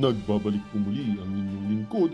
Nagbabalik po muli ang inyong lingkod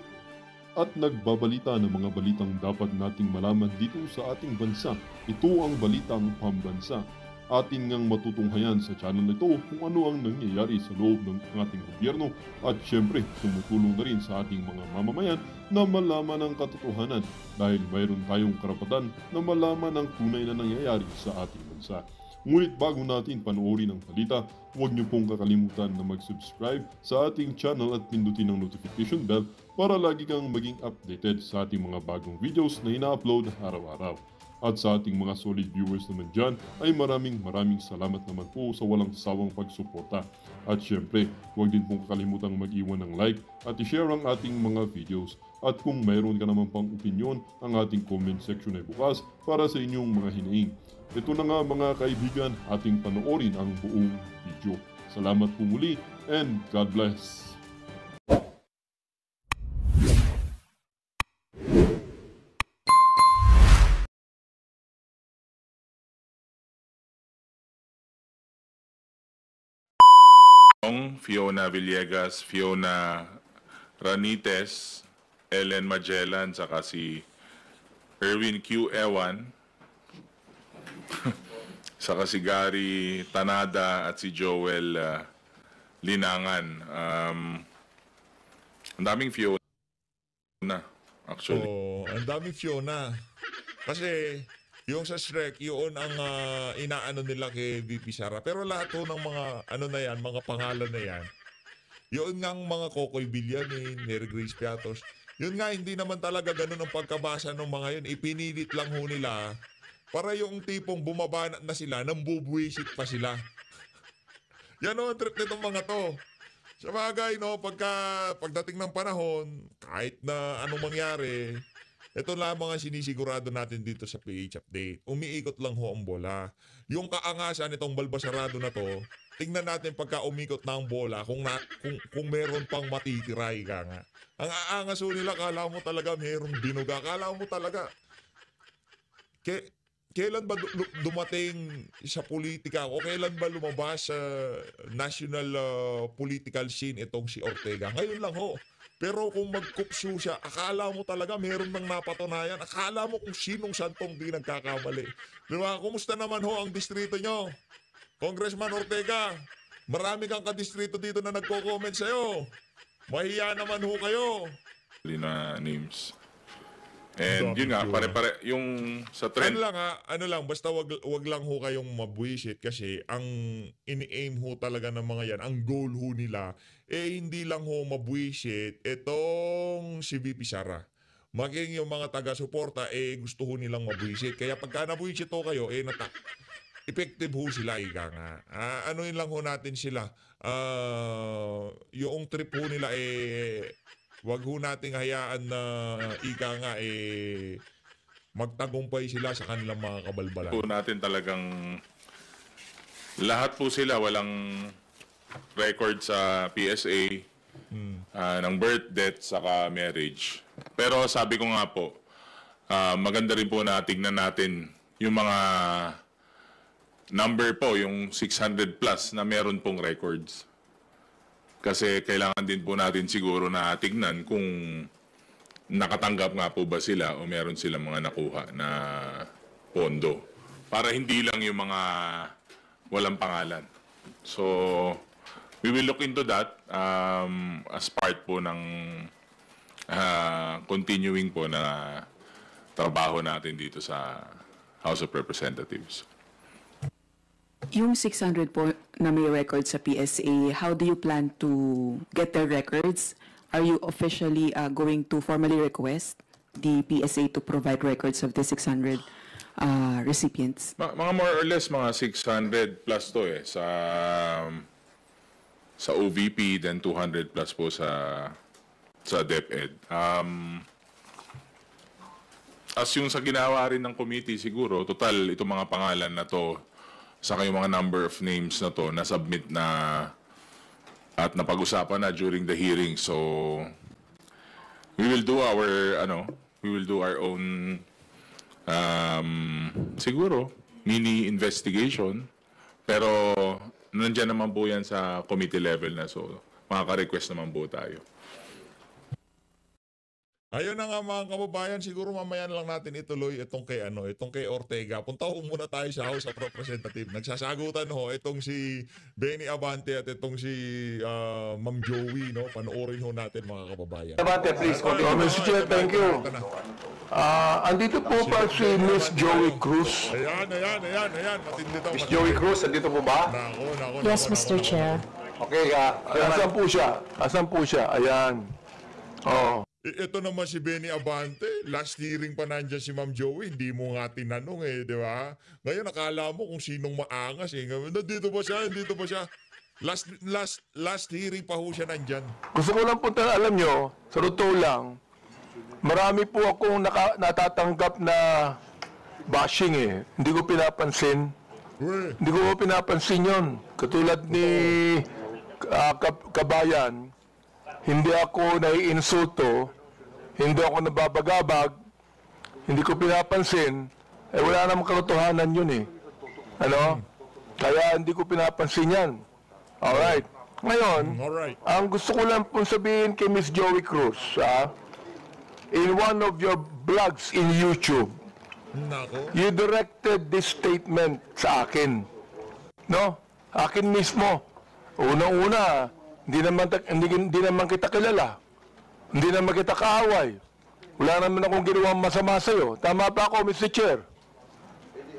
at nagbabalita ng mga balitang dapat nating malaman dito sa ating bansa. Ito ang Balitang Pambansa. Atin ngang matutunghayan sa channel na ito kung ano ang nangyayari sa loob ng ating gobyerno at syempre tumutulong na rin sa ating mga mamamayan na malaman ang katotohanan dahil mayroon tayong karapatan na malaman ang tunay na nangyayari sa ating bansa. Ngunit bago natin panoorin ang balita, huwag niyo pong kakalimutan na mag-subscribe sa ating channel at pindutin ang notification bell para lagi kang maging updated sa ating mga bagong videos na ina-upload araw-araw. At sa ating mga solid viewers naman dyan ay maraming salamat naman po sa walang sawang pagsuporta. At syempre, huwag din pong kakalimutan mag-iwan ng like at i-share ang ating mga videos. At kung mayroon ka naman pang opinion, ang ating comment section ay bukas para sa inyong mga hinaing. Ito na nga mga kaibigan, ating panoorin ang buong video. Salamat po muli and God bless! Fiona Villegas, Fiona Ranites, Ellen Magellan, saka si Erwin Q. Ewan, saka si Gary Tanada at si Joel Linangan. Ang daming Fiona, actually. Oh, ang daming Fiona. Kasi yung sa Shrek, yun ang inaano nila kay VP Sara. Pero lahat po ng mga ano na yan, mga pangalan na yan, yun nga ang mga Kokoy Villanin, Mary Grace Piatos, yun nga hindi naman talaga ganun ang pagkabasa ng mga yun. Ipinilit lang ho nila para yung tipong bumaba na sila, nang bubuwisit pa sila. Yan o ang trip nitong mga to. Sa bagay, no, pagdating ng panahon, kahit na anong mangyari, ito lamang ang sinisigurado natin dito sa PH Update. Umiikot lang ho ang bola. Yung kaangasan nitong balbasarado na to, tingnan natin pagka umikot na ang bola kung meron pang matitiray ka nga. Ang aangas ho nila, kala mo talaga meron binuga. Kala mo talaga. Kailan ba dumating sa politika o kailan ba lumabas sa national political scene itong si Ortega? Ngayon lang ho. Pero kung magkupsyo siya, akala mo talaga meron nang napatunayan. Akala mo kung sinong santong di nagkakamali. Diba? Kumusta naman ho ang distrito nyo? Congressman Ortega, marami kang kadistrito dito na nagko-comment sa'yo. Mahiya naman ho kayo. Na names. And yun nga, pare-pare, yung sa trend. Ano lang, basta wag lang ho kayong mabwisit kasi ang ini-aim ho talaga ng mga yan, ang goal ho nila, hindi lang ho mabwisit itong si VP Sara. Maging yung mga taga-suporta, gusto ho nilang mabwisit. Kaya pagka nabwisit ho kayo, effective ho sila, ika nga. Ano yun lang ho natin sila. Yung trip ho nila, wag ho nating hayaan na ika nga magtagumpay sila sa kanilang mga kabalbalan. Po natin talagang lahat po sila walang record sa PSA ng birth, death, saka marriage. Pero sabi ko nga po, maganda rin po na tignan natin yung mga number po, yung 600 plus na meron pong records. Kasi kailangan din po natin siguro na tignan kung nakatanggap nga po ba sila o meron silang mga nakuha na pondo. Para hindi lang yung mga walang pangalan. So, we will look into that as part po ng continuing po na trabaho natin dito sa House of Representatives. Yung 600 po na may record sa PSA, how do you plan to get their records? Are you officially going to formally request the PSA to provide records of the 600 recipients? Mga more or less mga 600 plus to sa OVP, then 200 plus po sa DepEd. As yung sa ginawa rin ng committee siguro, total itong mga pangalan na to, saka yung mga number of names na to, na-submit na at napag-usapan na during the hearing. So, we will do our own siguro mini investigation, pero nandiyan naman po yan sa committee level na, so makaka-request naman po tayo. Ayun na nga mga kababayan, siguro mamaya na lang natin ituloy itong kay Ortega. Punta ho muna tayo sa House of Representatives. Nagsasagutan ho itong si Benny Abante at itong si Ma'am Joey, no? Panoorin ho natin mga kababayan. Abante, please. Mr. Chair, thank you. Andito po pa si Miss Joey Cruz. Ayan. Matindi daw. Miss Joey Cruz, andito po ba? Nako. Yes, Mr. Chair. Okay, asan po siya? Ayan. Oh. Ito naman si Benny Abante, last hearing pa nandyan si Ma'am Joey, hindi mo nga tinanong di ba? Ngayon nakala mo kung sinong maangas Nandito ba siya? Last hearing pa ho siya nandyan. Gusto ko lang po alam nyo, sa totoo lang, marami po akong natatanggap na bashing Hindi ko pinapansin. Hindi ko pinapansin yon. Katulad ni Kabayan, hindi ako naiinsulto, hindi ako nababagabag, hindi ko pinapansin, wala namang katotohanan yun Ano? Kaya hindi ko pinapansin yan. Alright. Ngayon, Alright. ang gusto ko lang pong sabihin kay Miss Joey Cruz, in one of your vlogs in YouTube, Nako. you directed this statement sa akin. No? Akin mismo. Unang-una, hindi naman kita kilala. Hindi naman kita kaaway. Wala naman akong ginawang masama sa iyo. Tama ba ako, Mr. Chair?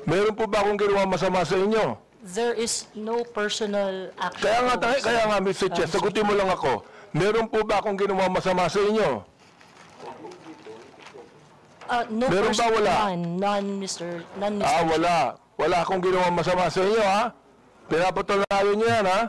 Meron po ba akong ginawang masama sa inyo? There is no personal action. Kaya nga, Mr. Chair, sagutin mo lang ako. Meron po ba akong ginawang masama sa inyo? No Meron ba wala? None, Mr. Wala. Wala akong ginawang masama sa inyo, ha? Pinapatunayan niyo yan, ha?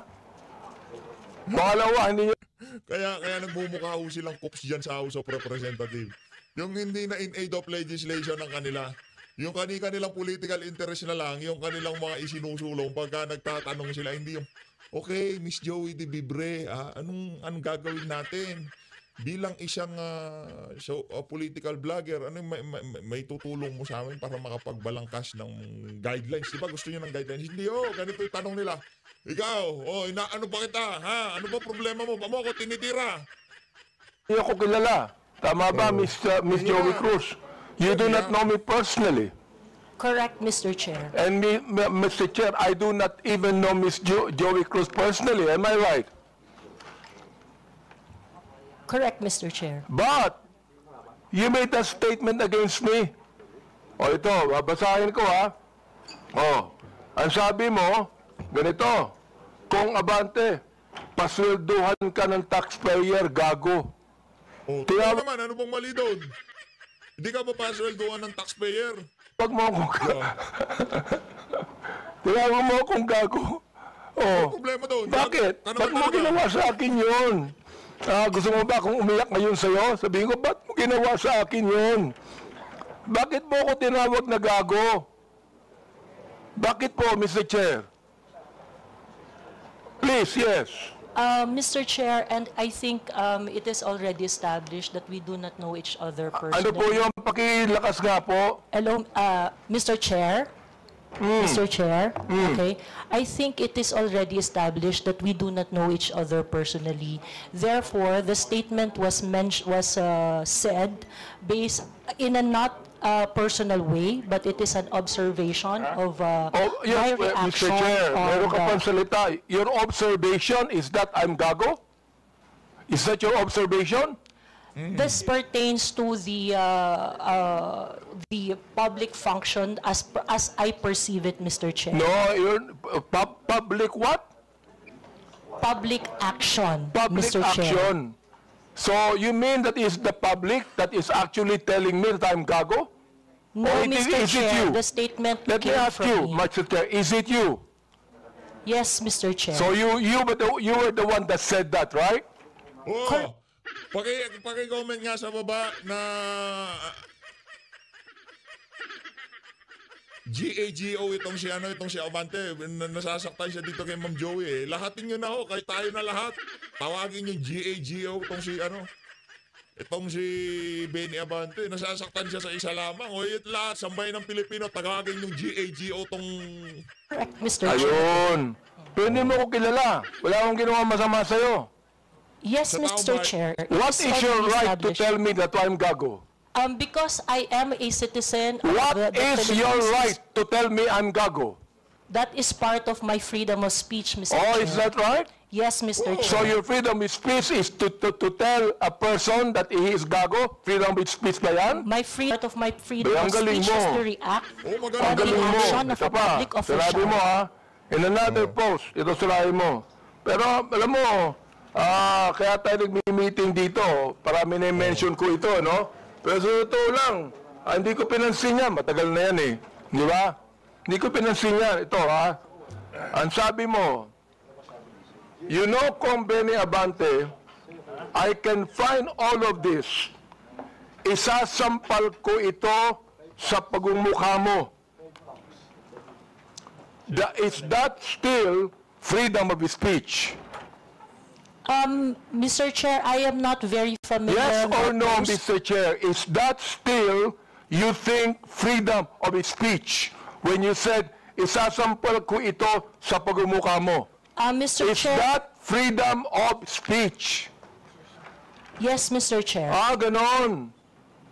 Pangalawa, hindi niyo... Kaya nagmumukha ho silang coops dyan sa House of Representatives. Yung hindi na in aid of legislation ng kanila. Yung kanilang political interest na lang, yung kanilang mga isinusulong pagka nagtatanong sila, hindi yung, okay, Miss Joey de Vibre, anong gagawin natin? Bilang isang political vlogger, may tutulong mo sa amin para makapagbalangkas ng guidelines? Diba gusto niyo ng guidelines? Hindi ganito yung tanong nila. Ikaw, ano ba kita? Ha? Ano ba problema mo? Paano ako tinitira? Hindi ako kilala. Tama ba, Miss Joey Cruz? You do not know me personally. Correct, Mr. Chair. And Mr. Chair, I do not even know Miss Joey Cruz personally. Am I right? Correct, Mr. Chair. But, you made a statement against me. Ito, babasahin ko ang sabi mo, ganito, kung Abante, paswelduhan ka ng taxpayer, gago. Tingnan naman, ano pong mali doon? Hindi ka mapasweldoan ng taxpayer. Pag mo akong tinawag mo akong gago. Ano problema doon? Bakit? Ano Ba't mo ginawa sa akin yun? Gusto mo ba akong umiyak ngayon sa'yo? Sabihin ko, ba't mo ginawa sa akin yun? Bakit mo ako tinawag na gago? Bakit po, Mr. Chair? Please, yes. Mr. Chair, and I think it is already established that we do not know each other personally. Ano po yung pakilakas nga po? Hello, Mr. Chair? Mr. Chair? Okay. I think it is already established that we do not know each other personally. Therefore, the statement was said based in a not personal way, but it is an observation of my reaction Mr. Chair, meron ka on pang salita. Your observation is that I'm gago? Is that your observation? This pertains to the public function as I perceive it, Mr. Chair. No, you're public what? Public action, Public Mr. Chair. action. So you mean that is the public that is actually telling me that I'm gago? No, Or is Mr. it Chair, you? the statement Let me came ask from you, me. Mr. Chair, is it you? Yes, Mr. Chair. So you were the one that said that, right? Paki-comment nga sa baba na GAGO itong si Abante. Nasasaktan siya dito kay Ma'am Joey. Lahatin nyo na kahit tayo na lahat. Tawagin yung GAGO itong si Benny Abante. Nasasaktan siya sa isa lamang. Lahat, sambay ng Pilipino, tagagin yung GAGO Correct, Mr. Chair. Ayun. Pero hindi mo ko kilala. Wala akong ginawa masama sa'yo. Yes, Sa Mr. tao ba- Chair. What It's is your already right to established. tell me that I'm gago? Because I am a citizen of What the is your Philippines. right to tell me I'm gago? That is part of my freedom of speech, Mr. Oh, Chair. is that right? Yes, Mr. So Chair. your freedom of speech is to tell a person that he is gago? Freedom of speech ba yan? My part of my freedom Ang of galing speech is mo. to react Oh, on magaling. Ang galing the mo. action of Ito a pa, public sinabi mo official. in another post, ito sinabi mo. Pero alam mo, kaya tayo nagmi-meeting dito, parami na mention ko ito, no? Pero sa totoo lang, hindi ko pinansin yan, matagal na yan eh. Di ba? Hindi ko pinansin yan. Ito ha, ang sabi mo, you know, Kong Benny Abante, I can find all of this. Isasampal ko ito sa pagmumukha mo. Is that still freedom of speech? Mr. Chair, I am not very familiar Yes or with no, those. Mr. Chair? Is that still, you think, freedom of speech? When you said, isasampal ko ito sa pagmumukha mo. Mr. Is Chair, that freedom of speech? yes, Mr. Chair. Ganon.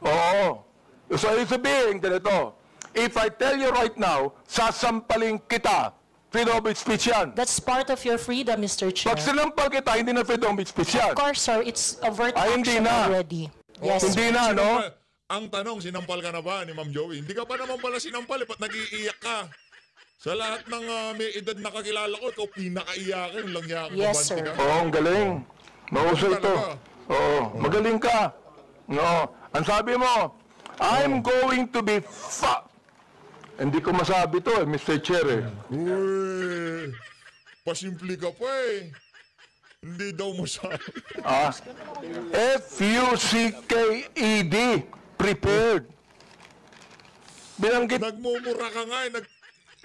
Oo. So, ibig sabihin, ganito. If I tell you right now, sasampalin kita, freedom of speech yan. That's part of your freedom, Mr. Chair. Pag sinampal kita, hindi na freedom of speech yan. Of course, sir, it's overt Hindi action na. already. Yes, Hindi sir. na, no? Ang tanong, sinampal ka na ba ni Ma'am Joey? Hindi ka pa naman pala sinampal, ba't nag-iiyak ka? Sa lahat ng may edad na kakilala ko, ikaw pinakaiyakin, lang niya ako. Yes, sir. Oo, ang galing. Mahusay ito. Oo, magaling ka. No. Ang sabi mo, I'm going to be Hindi ko masabi to Mr. Chair eh. Uy, pasimple ka pa eh. Hindi daw masabi. F-U-C-K-E-D. Prepared. Binanggit. Nagmumura ka nga eh.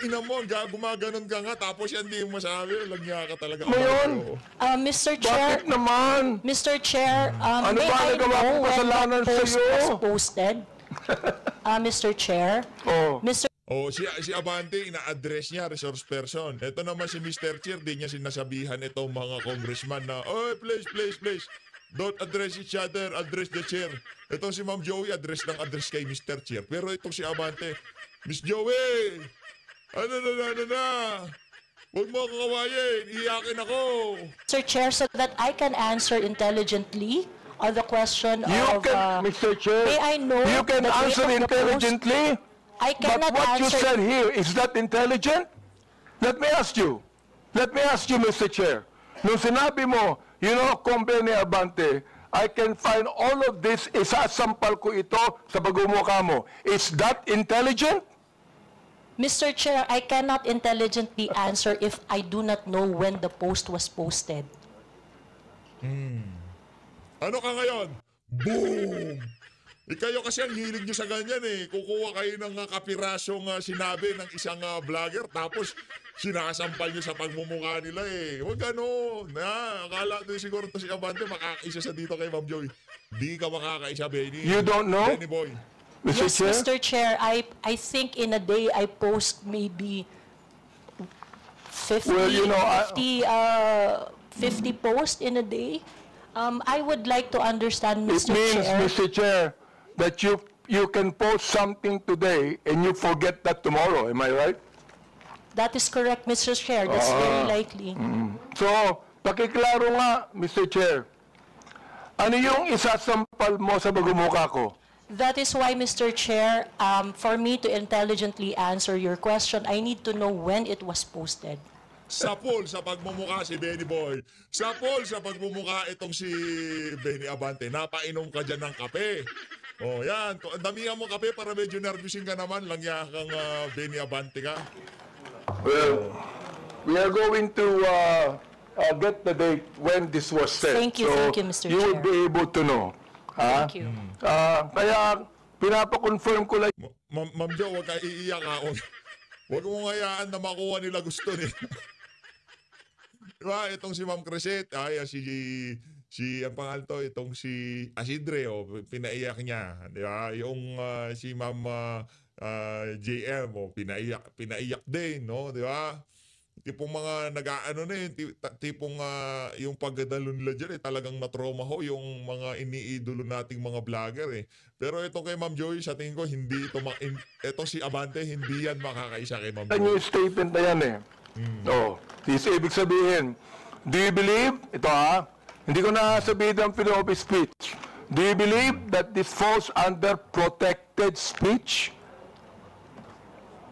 Ina mo, gumaganon ka nga, tapos yan di mo masabi. Lang niya ka talaga. Ngayon? Mr. Chair, Bakit naman? Mr. Chair, Ano may ba I nagawa kong know when kasalanan the post sa'yo? was posted? Mr. Chair, Oh. Mr. Oh, si Abante, ina-address niya, resource person. Ito naman si Mr. Chair, di niya sinasabihan itong mga congressman na, oh, please, please, please, don't address each other, address the chair. Ito si Ma'am Joey, address kay Mr. Chair. Pero itong si Abante, Miss Joey, ano na, huwag mo akong kawayin, iyakin ako. Mr. Chair, so that I can answer intelligently on the question You of, can, Mr. Chair, may I know you can the date answer of the post? intelligently, I but cannot what you answer. said here, is that intelligent? Let me ask you, Mr. Chair. Nung sinabi mo, you know, Company Abante, I can find all of this, isasampal ko ito sa pagmumukha mo. Is that intelligent? Mr. Chair, I cannot intelligently answer if I do not know when the post was posted. Ano ka ngayon? Boom! Kayo kasi ang hilig nyo sa ganyan eh. Kukuha kayo ng kapirasong sinabi ng isang vlogger tapos sinasampal nyo sa pagmumukha nila eh. Huwag ganun. Akala din siguro to si Abante makakaisa sa dito kay Ma'am Joy. Di ka makakaisa, Benny. You don't know? Benny boy. Mr. Yes, Chair? Mr. Chair, I think in a day I post maybe 50, Well, you know, 50 posts in a day. I would like to understand, It Mr. means, Chair. Mr. Chair, that you can post something today and you forget that tomorrow. Am I right? That is correct, Mr. Chair. That's very likely. So, pakiklaro nga, Mr. Chair. Ano yung isasampal mo sa pagmumukha ko? That is why, Mr. Chair, for me to intelligently answer your question, I need to know when it was posted. Sapol sa pagmumukha si Benny Boy. Sapol sa pagmumukha itong si Benny Abante. Napainom ka dyan ng kape. Oh, yan. Damihan mo kape para medyo nervousin ka naman. Langya kang Benny Abante ka. Well, we are going to get the date when this was said. Thank you, Mr. You will Chair. be able to know. Ha? Thank you. Kaya, pinapakonfirm ko lang. Ma'am Jo, huwag ka iiyak ha. Huwag mong hayaan na makuha nila gusto nila. Diba? Itong si Ma'am Crescent, ang pangalan to, itong si Asidre, pinaiyak niya. Diba? Yung si Ma'am JM, pinaiyak din, no? Diba? tipong mga nag-aano na yun, tipong yung pagdadalo nila dyan talagang na-trauma ho yung mga iniidolo nating mga vlogger Pero ito kay Ma'am Joey, sa tingin ko hindi ito, ito si Abante, hindi yan makakaisa kay Ma'am Yan yung Joey. statement na yan Oh, is ibig sabihin, do you believe, ito hindi ko na sabihin ang freedom of speech. Do you believe that this falls under protected speech?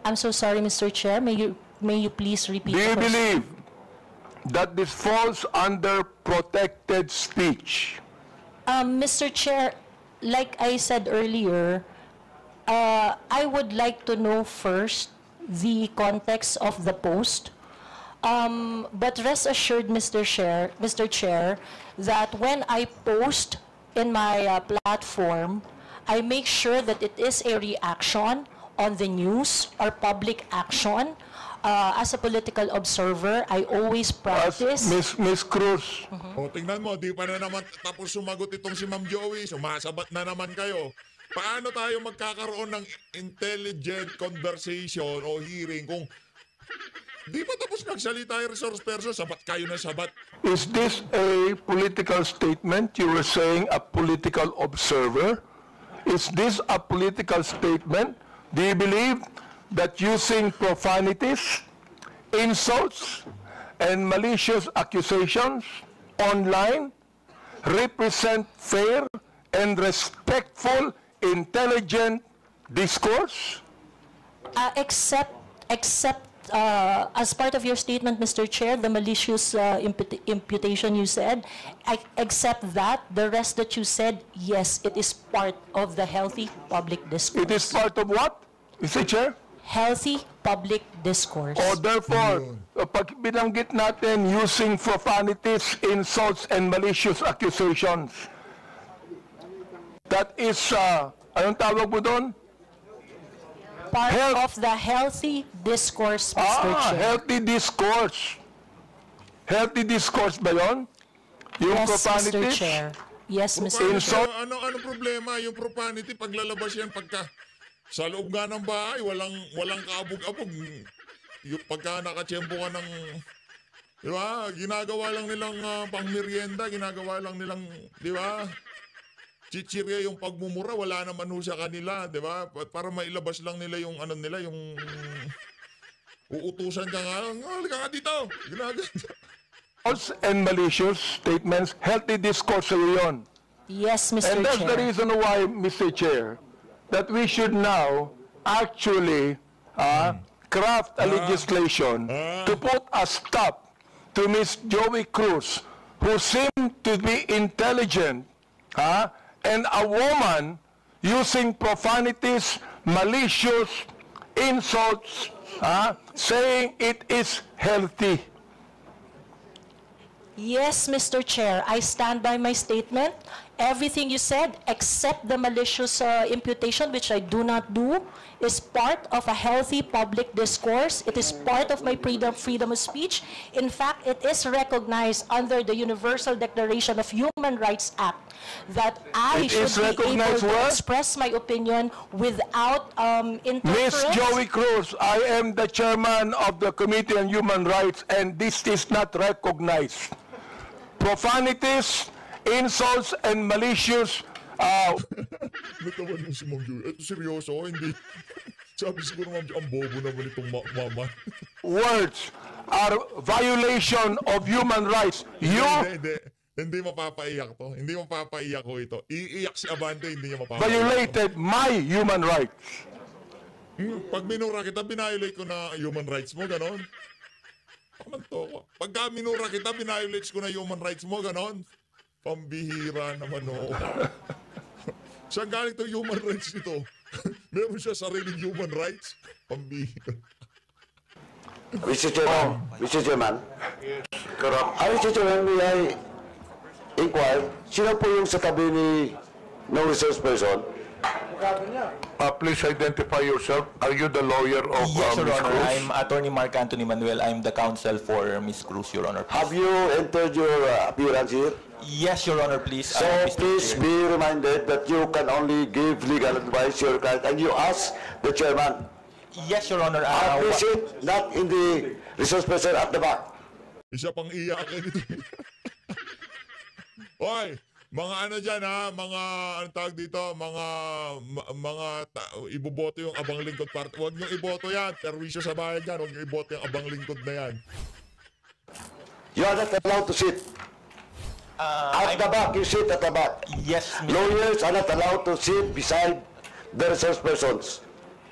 I'm so sorry, Mr. Chair. May you please repeat Do you the question? believe that this falls under protected speech? Mr. Chair, like I said earlier, I would like to know first the context of the post. But rest assured, Mr. Chair, that when I post in my platform, I make sure that it is a reaction on the news or public action. As a political observer, I always practice. Miss Cruz, O, tingnan mo, di pa na naman tapos sumagot itong si Ma'am Joey, sumasabat na naman kayo. Paano tayo magkakaroon ng intelligent conversation o hearing kung di pa tapos nagsalita yung resource person, sabat kayo na sabat. is this a political statement? You were saying a political observer. Is this a political statement? Do you believe that using profanities, insults, and malicious accusations online represent fair and respectful, intelligent discourse? Except as part of your statement, Mr. Chair, the malicious imputation you said, except that, the rest that you said, yes, it is part of the healthy public discourse. It is part of what, Mr. Chair? Healthy public discourse. O therefore, pag binanggit natin using profanities, insults, and malicious accusations, that is, anong tawag mo doon? Part health- of the healthy discourse, Mr. Chair. Healthy discourse. Healthy discourse ba yun? Yung Yes, Mr. profanities? Chair. Yes, Mr. Profanity, Chair. ano problema yung profanity paglalabas yan pagka sa loob nga ng bahay walang kaabog-abog. Yung pagka nakatsyempo ka ng di ba? Ginagawa lang nilang pangmerienda, ginagawa lang nilang di ba? Chichirya yung pagmumura, wala naman ho sa kanila, di ba? Para mailabas lang nila yung ano nila, yung uutusan ka nga, halika ka dito. Ginagawa. False and malicious statements, healthy discourse sa'yo yun. Yes, Mr. And that's the Chair. reason why, Mr. Chair, that we should now actually craft a legislation to put a stop to Miss Joey Cruz, who seemed to be intelligent, and a woman using profanities, malicious insults, saying it is healthy. Yes, Mr. Chair, I stand by my statement. Everything you said, except the malicious imputation, which I do not do, is part of a healthy public discourse. It is part of my freedom of speech. In fact, it is recognized under the Universal Declaration of Human Rights Act that I It should is be able recognized to what? express my opinion without Miss interference. Joey Cruz, I am the chairman of the Committee on Human Rights, and this is not recognized. Profanities, insults, and malicious Natawa nung si Ma'am Joy. Ito seryoso, hindi. Sabi siguro Ma'am Joy, ang bobo naman itong mama. words are violation of human rights. Hindi mapapaiyak to. Hindi mapapaiyak ko ito. Iiyak si Abante, hindi niya mapapaiyak. Violated my human rights. Pag minura kita, binayolate ko na human rights mo, ganon. Pagka minura kita, binayolate ko na human rights mo, ganon. Pambihira naman, oo. Saan galing to human rights nito? Meron siya sariling human rights? Pambihira. Mr. Chairman, Mr. Chairman, Mr. Chairman, may I inquire, sino po yung sa tabi ni no resource person? Please identify yourself. Are you the lawyer of Yes, Your Ms. Honor. Cruz? I'm Attorney Mark Anthony Manuel. I'm the counsel for Ms. Cruz, Your Honor. Have you entered your appearance here? Yes, Your Honor, please. So Mr. please Chair. be reminded that you can only give legal advice to your client, and you ask the chairman. Yes, Your Honor. Please sit, not in the resource person at the back. Isa pang iyakin ito. Hoy, mga ano dyan ha, mga ano tawag dito, iboboto yung abang lingkod part. Huwag nyo iboto yan, perwisyo sa bayan yan, huwag nyo iboto yung abang lingkod na yan. You are not allowed to sit. At the back, you sit at the back. Yes, Mr. Lawyers are not allowed to sit beside the resource persons.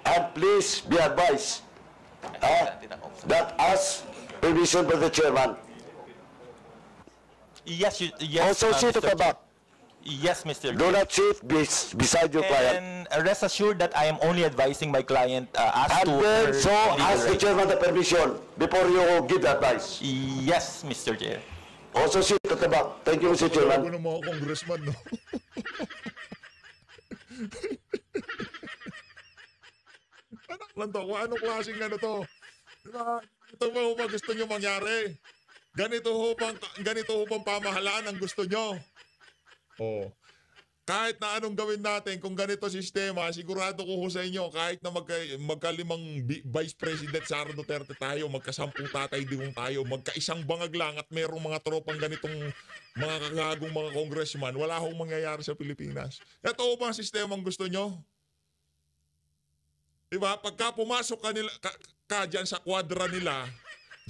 And please be advised that as permission by the chairman. Yes, yes. Also sit at the back. Yes, Mr. Do not sit beside your client. And rest assured that I am only advising my client as And to then, her so legal ask the rights. chairman the permission before you give the advice. Yes, Mr. Chair. Also sit at the back. Thank you, Mr. Ako Chairman. ng mga congressman, no? Anak lang to, kung anong klaseng ano to. Diba? Ito ba gusto nyo mangyari? Ganito ho pang pamahalaan ang gusto nyo. Oh. Kahit na anong gawin natin, kung ganito sistema, sigurado ko sa inyo, kahit na magkalimang Vice President Sara Duterte tayo, magkasampung Tatay Digong tayo, magkaisang bangag lang at merong mga tropang ganitong mga kagagong mga congressman, wala hong mangyayari sa Pilipinas. Ito ba ang sistema ang gusto nyo? Diba? Pagka pumasok ka dyan sa kwadra nila,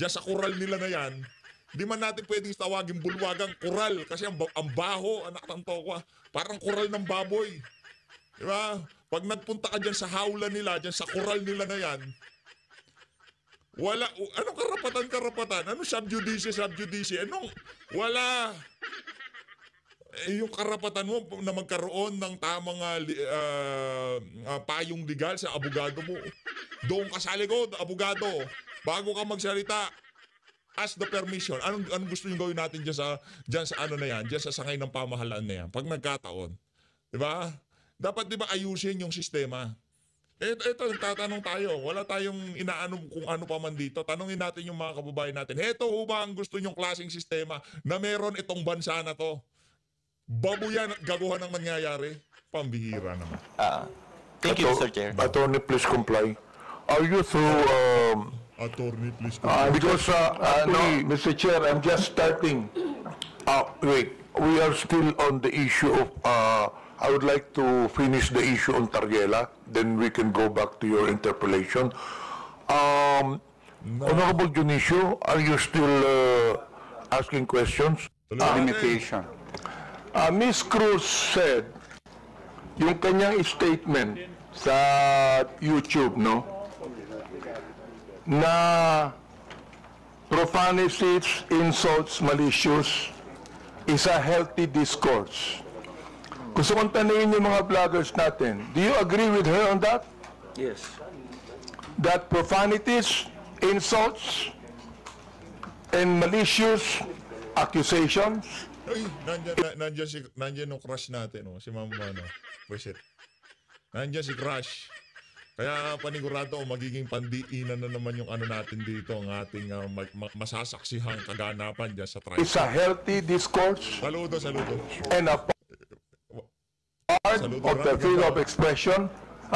dyan sa kural nila na yan, di man natin pwedeng tawagin bulwagang kural kasi ang baho, anak ng tokwa, parang kural ng baboy. Diba? Pag nagpunta ka dyan sa hawla nila, dyan sa kural nila na yan, wala, anong karapatan? Anong subjudice? Wala. Yung karapatan mo na magkaroon ng tamang payong legal sa abogado mo. Doon ka sa likod, abogado, bago ka magsalita. Ask the permission. Anong gusto nyo gawin natin dyan sa ano na yan, dyan sa sangay ng pamahalaan na yan, pag nagkataon. Diba? Dapat diba ayusin yung sistema. Ito, nagtatanong tayo. Wala tayong inaano kung ano pa man dito. Tanungin natin yung mga kababayan natin. Heto ho ba ang gusto nyong klaseng sistema na meron itong bansa na to? Babuyan at gaguhan ang nangyayari? Pambihira naman. Thank you, Mr. Chair. Attorney, please comply. Are you through... Attorney, please. Because, no, Mr. Chair, I'm just starting. Wait, we are still on the issue of, I would like to finish the issue on Tariela, then we can go back to your interpellation. Honorable Junicio, are you still asking questions? Limitation. Ms. Cruz said, yung kanyang statement sa YouTube, no? Na profanities, insults, malicious is a healthy discourse. Gusto kong tanungin yung mga vloggers natin, do you agree with her on that? Yes. That profanities, insults, and malicious accusations Ay, nandiyan yung crush natin, oh, si Ma'am Preset. Nandiyan si Crush. Kaya panigurado magiging pandiinan na naman yung ano natin dito, ang ating masasaksihang kaganapan dyan sa trial. is a healthy discourse Saludo. and a part of the freedom of expression.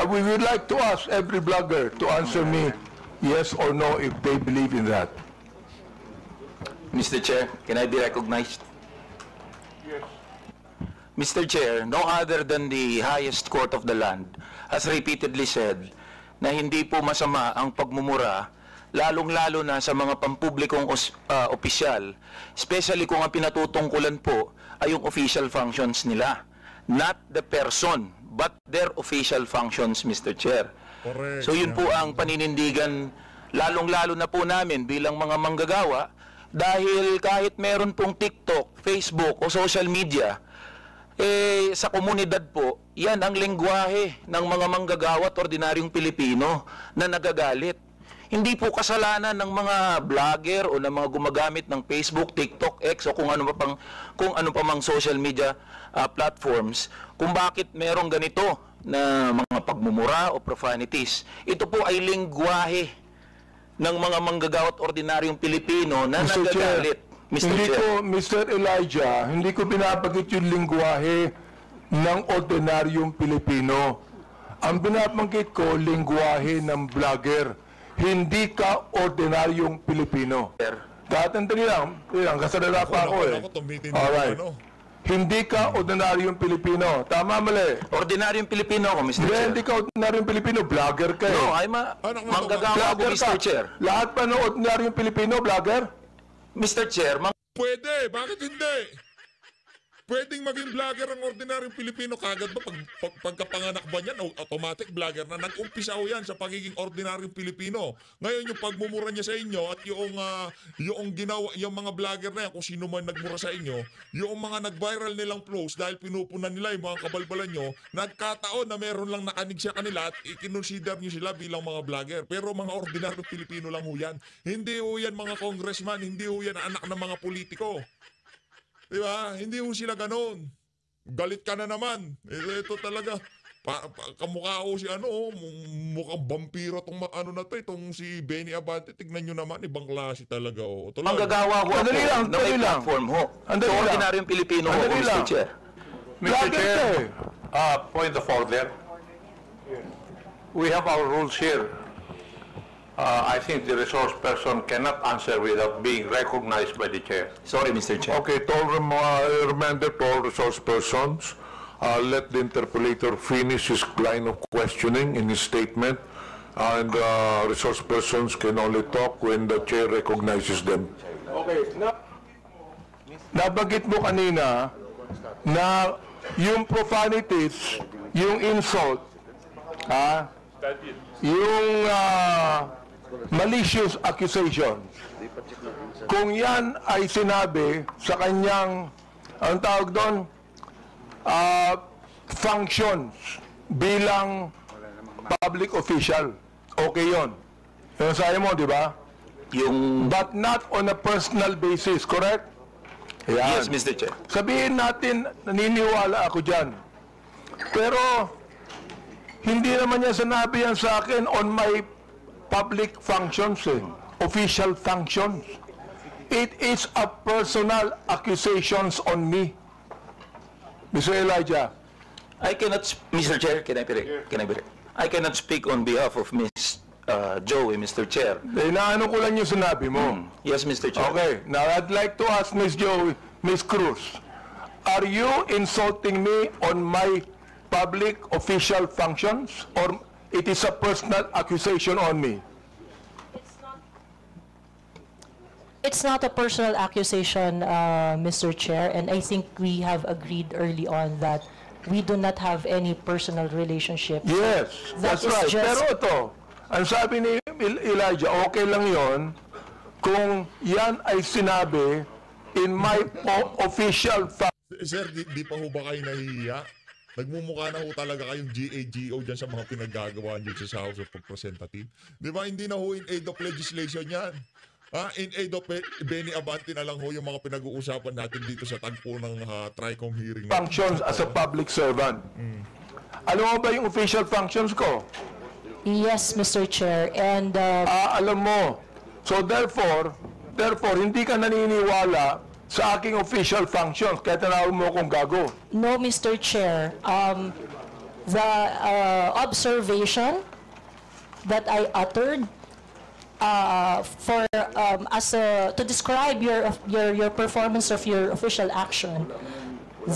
We would like to ask every blogger to answer me yes or no if they believe in that. Mr. Chair, can I be recognized? Yes. Mr. Chair, no other than the highest court of the land has repeatedly said na hindi po masama ang pagmumura, lalong-lalo na sa mga pampublikong opisyal, especially kung ang pinatutungkulan po ay yung official functions nila. Not the person, but their official functions, Mr. Chair. Correct. So yun po ang paninindigan, lalong-lalo na po namin bilang mga manggagawa, dahil kahit meron pong TikTok, Facebook o social media, sa komunidad po, yan ang lengguwahe ng mga manggagawa at ordinaryong Pilipino na nagagalit. Hindi po kasalanan ng mga vlogger o ng mga gumagamit ng Facebook, TikTok, X o kung ano pa mang social media platforms kung bakit merong ganito na mga pagmumura o profanities. Ito po ay lengguwahe ng mga manggagawa at ordinaryong Pilipino na Mr. nagagalit. Mr. Elijah, hindi ko pinapagit yung lingwahe ng ordinaryong Pilipino. Ang binabanggit ko, lingwahe ng vlogger. Hindi ka ordinaryong Pilipino. Tatandali lang, kasalala pa ako eh. Ako, tumitin Alright. ano. Hindi ka ordinaryong Pilipino. Tama, mali. Ordinaryong Pilipino ako, Mr. Hindi, Chair. hindi ka ordinaryong Pilipino. Vlogger ka eh. No, manggagawa ako, Vlogger Mr. Chair. Lahat pa ng ordinaryong Pilipino, vlogger? Mr. Chair, Pwede, bakit hindi? Pwedeng maging vlogger ang ordinaryong Pilipino kagad ba? Pagkapanganak ba niyan, automatic vlogger na. Nag-umpisa ho yan sa pagiging ordinaryong Pilipino. Ngayon yung pagmumura niya sa inyo at yung ginawa, yung mga vlogger na yan, kung sino man nagmura sa inyo, yung mga nag-viral nilang post dahil pinupunan nila yung mga kabalbalan nyo, nagkataon na meron lang nakanig sa kanila at ikinonsider nyo sila bilang mga vlogger. Pero mga ordinaryong Pilipino lang ho yan. Hindi ho yan mga congressman, hindi ho yan anak ng mga politiko. Diba? Hindi ho sila ganon. Galit ka na naman. Ito talaga. Kamukha ko si mukhang vampiro tong na to, itong si Benny Abante. Tignan nyo naman, ibang klase talaga. manggagawa ko ako Andali lang, na may andali lang. platform ho. Andali So, lang. ordinaryong Pilipino ho, Andali Mr. lang. Chair. Mr. Chair, Point of order. We have our rules here. I think the resource person cannot answer without being recognized by the chair. Sorry, Mr. Chair. Okay, to all reminder to all resource persons, let the interpolator finish his line of questioning in his statement, and resource persons can only talk when the chair recognizes them. okay. Nabanggit mo kanina na yung profanities, yung insult, yung malicious accusations, kung yan ay sinabi sa kanyang, ang tawag doon, functions bilang public official, okay yon. Yung sabi mo, di ba? But not on a personal basis, correct? Yan. Yes, Mr. Chair. Sabihin natin, naniniwala ako dyan. Pero, hindi naman niya sinabi yan sa akin on my public functions, official functions. It is a personal accusations on me. Mr. Elijah. Mr. Chair, can I be? I cannot speak on behalf of Ms. Joey, Mr. Chair. Inaano ko lang yung sinabi mo. Yes, Mr. Chair. Okay, now I'd like to ask Ms. Joey, Ms. Cruz, are you insulting me on my public official functions, or it is a personal accusation on me? It's not a personal accusation, Mr. Chair, and I think we have agreed early on that we do not have any personal relationship. Yes, That that's is right. just- Pero ito, ang sabi ni Elijah, okay lang yon kung yan ay sinabi in my official Sir, di pa ho ba kayo nahihiya? Nagmumukha na ho talaga kayong GAGO dyan sa mga pinaggagawa nyo sa House of Representatives. Di ba, hindi na ho in aid of legislation yan. In aid of Benny Abante na lang ho yung mga pinag-uusapan natin dito sa tagpo ng TRICOM hearing. functions as a public servant. Alam mo ba yung official functions ko? Yes, Mr. Chair, and Alam mo. So therefore, hindi ka naniniwala sa aking official functions, kaya tinawag mo akong gago. no, Mr. Chair, the observation that I uttered to describe your performance of your official action,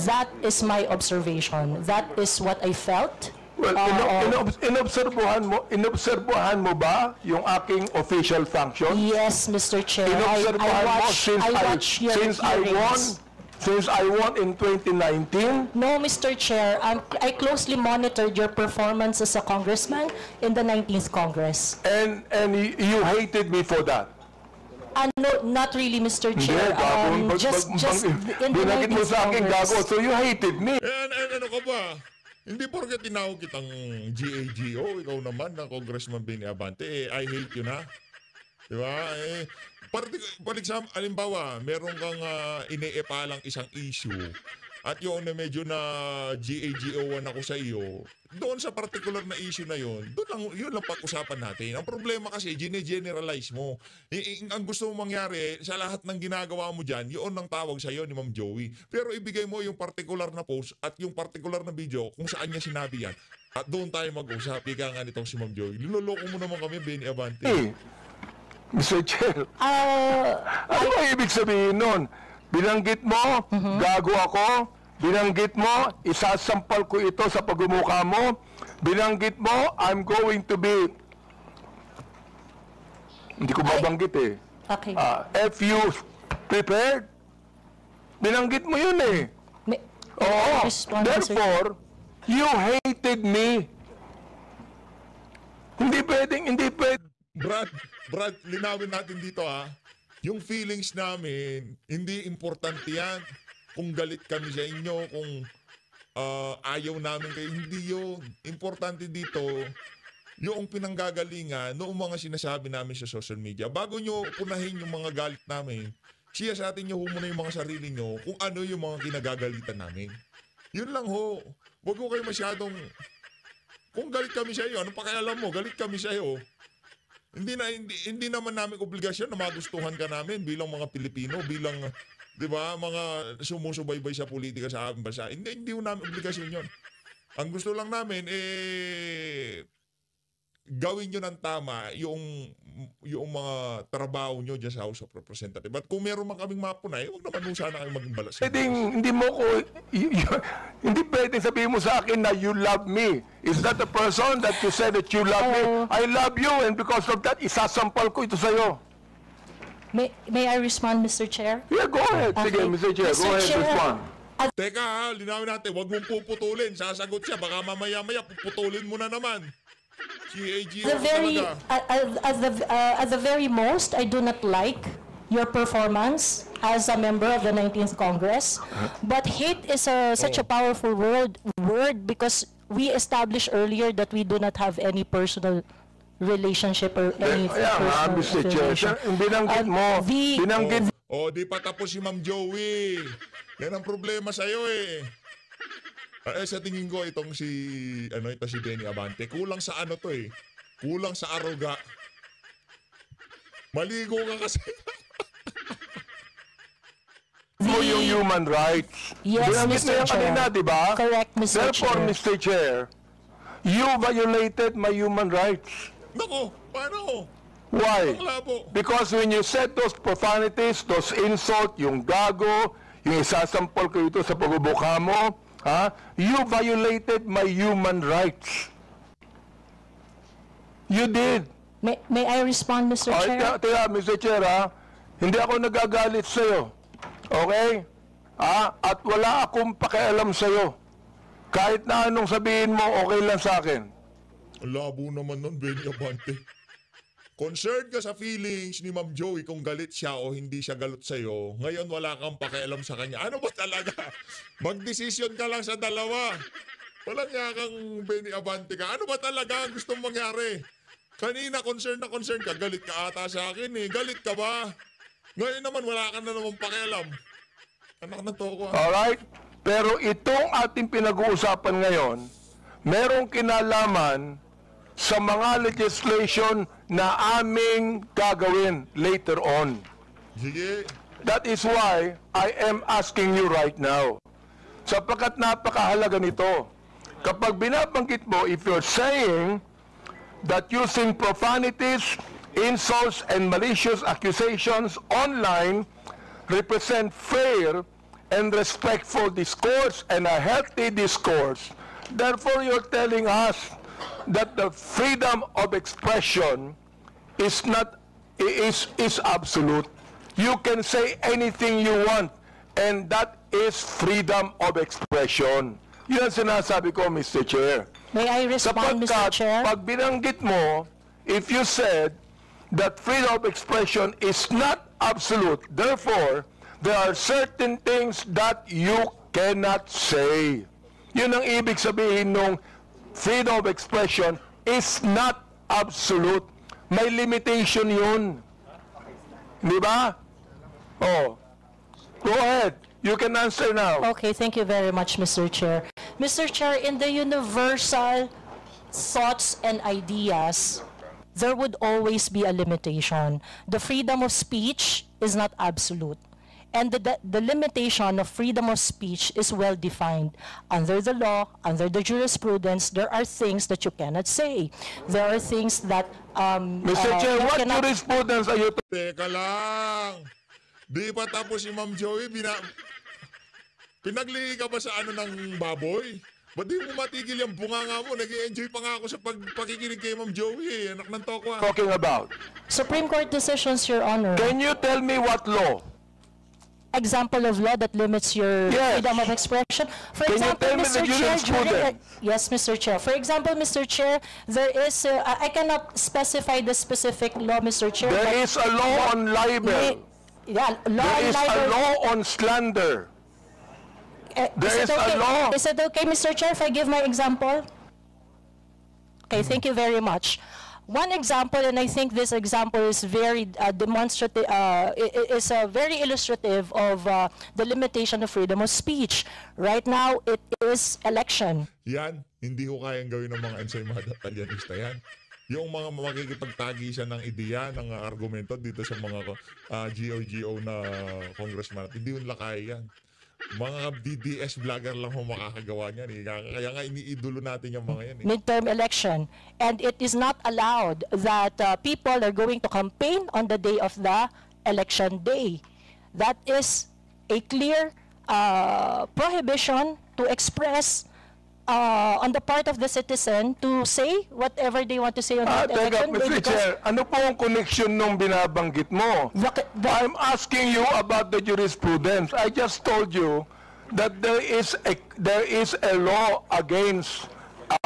that is my observation. That is what I felt. Well, inobserbuhan mo ba yung aking official functions? Yes, Mr. Chair. Inobserbuhan mo I watch your hearings. Since I won in 2019? No, Mr. Chair. I closely monitored your performance as a congressman in the 19th Congress. And you hated me for that? No, not really, Mr. Chair. Just in the binagit mo 19th sa akin gago, Congress. so you hated me. Ano ka ba? Hindi porket tinawag kitang GAGO, ikaw naman na Congressman Benny Abante, I hate you na. Diba? Halimbawa, meron kang iniipalang isang issue at yung na medyo na GAGO-1 ako sa iyo, doon sa particular na issue na yun lang pag-usapan natin. Ang problema kasi, gine-generalize mo. Ang gusto mong mangyari, sa lahat ng ginagawa mo dyan, yun ang tawag sa iyo ni Ma'am Joey. Pero ibigay mo yung particular na post at yung particular na video kung saan niya sinabi yan. At doon tayo mag-usap. Ika nga nitong si Ma'am Joy. Linuloko mo naman kami, Benny Abante. Mr. Chair, ano ba ibig sabihin nun? Binanggit mo, gago ako. Binanggit mo, isasampal ko ito sa pagmumukha mo. Binanggit mo, I'm going to be... Hindi ko babanggit eh. Okay. If you prepared, binanggit mo yun eh. Oo. Therefore, you hated me. Hindi pwedeng. Brad, linawin natin dito Yung feelings namin, hindi importante yan. Kung galit kami sa inyo, kung ayaw namin kayo, hindi yun. Importante dito, yung pinanggagalingan, noong mga sinasabi namin sa social media. Bago nyo punahin yung mga galit namin, siya sa atin nyo muna yung mga sarili nyo kung ano yung mga kinagagalitan namin. Yun lang ho. Huwag ko kayo masyadong... Kung galit kami sa iyo, ano pakialam mo? Galit kami sa iyo. Hindi naman namin obligasyon na magustuhan ka namin bilang mga Pilipino, bilang, di ba, mga sumusubaybay sa politika sa aming bansa. Hindi namin obligasyon yon. Ang gusto lang namin, gawin nyo ng tama yung mga trabaho nyo dyan sa House of Representatives. At kung meron man kaming mapunay, huwag naman sana kayo maging balas. Hindi mo ko, hindi pwedeng sabihin mo sa akin na you love me. Is that the person that you said that you love me? I love you, and because of that, isasampal ko ito sa'yo. May I respond, Mr. Chair? Yeah, go ahead. Sige, Mr. Chair, go ahead, respond. Teka linawin natin, huwag mong puputulin. Sasagot siya, baka mamaya-maya puputulin mo na naman. At the very most, I do not like your performance as a member of the 19th Congress. But hate is such a powerful word because we established earlier that we do not have any personal relationship or any personal Mr. Chair, binanggit mo. Di pa tapos si Ma'am Joey. Yan ang problema sa'yo eh. Sa tingin ko ito si Benny Abante. Kulang sa to eh. Kulang sa aruga. Maligo ka kasi. Mo yung human rights. Yes, binanggit Mr. mo yan Chair. kanina, di ba? Correct, Mr. Therefore, Chair. Mr. Chair, you violated my human rights. Nako, paano? Why? Malabo. Because when you said those profanities, those insult, yung gago, yung isasampol ko ito sa pagbubuka mo, you violated my human rights. You did. May I respond, Mr. Chair? Mr. Chair, hindi ako nagagalit sa'yo. Okay? At wala akong pakialam sa'yo. Kahit na anong sabihin mo, okay lang sa akin. Labo naman nun, Benny Abante. Concerned ka sa feelings ni Ma'am Joey kung galit siya o hindi siya galit sa'yo. Ngayon wala kang pakialam sa kanya. Ano ba talaga? Magdesisyon ka lang sa dalawa. Walang nga kang Benny Abante ka. Ano ba talaga ang gustong mangyari? Kanina concerned ka. Galit ka ata sa akin eh. Galit ka ba? Ngayon naman wala ka na naman pakialam. Anak na to ko. Alright? Pero itong ating pinag-uusapan ngayon, merong kinalaman sa mga legislation na aming gagawin later on. Sige. That is why I am asking you right now. Sapagkat napakahalaga nito. Kapag binabanggit mo, if you're saying that using profanities, insults, and malicious accusations online represent fair and respectful discourse and a healthy discourse, therefore you're telling us that the freedom of expression is absolute. You can say anything you want, and that is freedom of expression. Yun ang sinasabi ko, Mr. Chair. May I respond, Mr. Chair? Pag binanggit mo, if you said that freedom of expression is not absolute, therefore, there are certain things that you cannot say. Yun ang ibig sabihin nung freedom of expression is not absolute. May limitation yun. Di ba? Oh. Go ahead. You can answer now. Okay, thank you very much, Mr. Chair. Mr. Chair, in the universal thoughts and ideas, there would always be a limitation. The freedom of speech is not absolute. And the limitation of freedom of speech is well defined. Under the law, under the jurisprudence, there are things that you cannot say. There are things that Mr. Chair, you what cannot- jurisprudence are you Teka lang. Di pa tapos si Ma'am Joey, pinaglihi ka ba sa ano ng baboy? Ba't di mo matigil yung bunganga mo? Nag-i-enjoy pa nga ako sa pakikinig kay Ma'am Joey. Anak ng tokwa. talking about? Supreme Court decisions, Your Honor. Can you tell me what law? Example of law that limits your Yes. freedom of expression. For Can you example, tell me the Mr. Chair, jurisprudence? yes, Mr. Chair. For example, Mr. Chair, there is, I cannot specify the specific law, Mr. Chair. There but is a law on libel. Yeah, law There on is a libel. law on slander. There is Is it a okay? law. Is it okay, Mr. Chair, if I give my example? Okay, thank you very much. One example, and I think this example is very demonstrative, is very illustrative of the limitation of freedom of speech. Right now, it is election. Yan, hindi ko kayang gawin ng mga ensaymada talyanista yan. Yung mga makikipagtagisan ng ideya, ng argumento dito sa mga GOGO na congressman, hindi yun lakay yan. Mga DDS vlogger lang ho makakagawa niyan. Kaya nga iniidolo natin yung mga yan. Midterm election. And it is not allowed that people are going to campaign on the day of the election day. That is a clear prohibition to express on the part of the citizen to say whatever they want to say on that Teka, election day. Mr. Chair, ano po ang connection nung binabanggit mo? I'm asking you about the jurisprudence. I just told you that there is a law against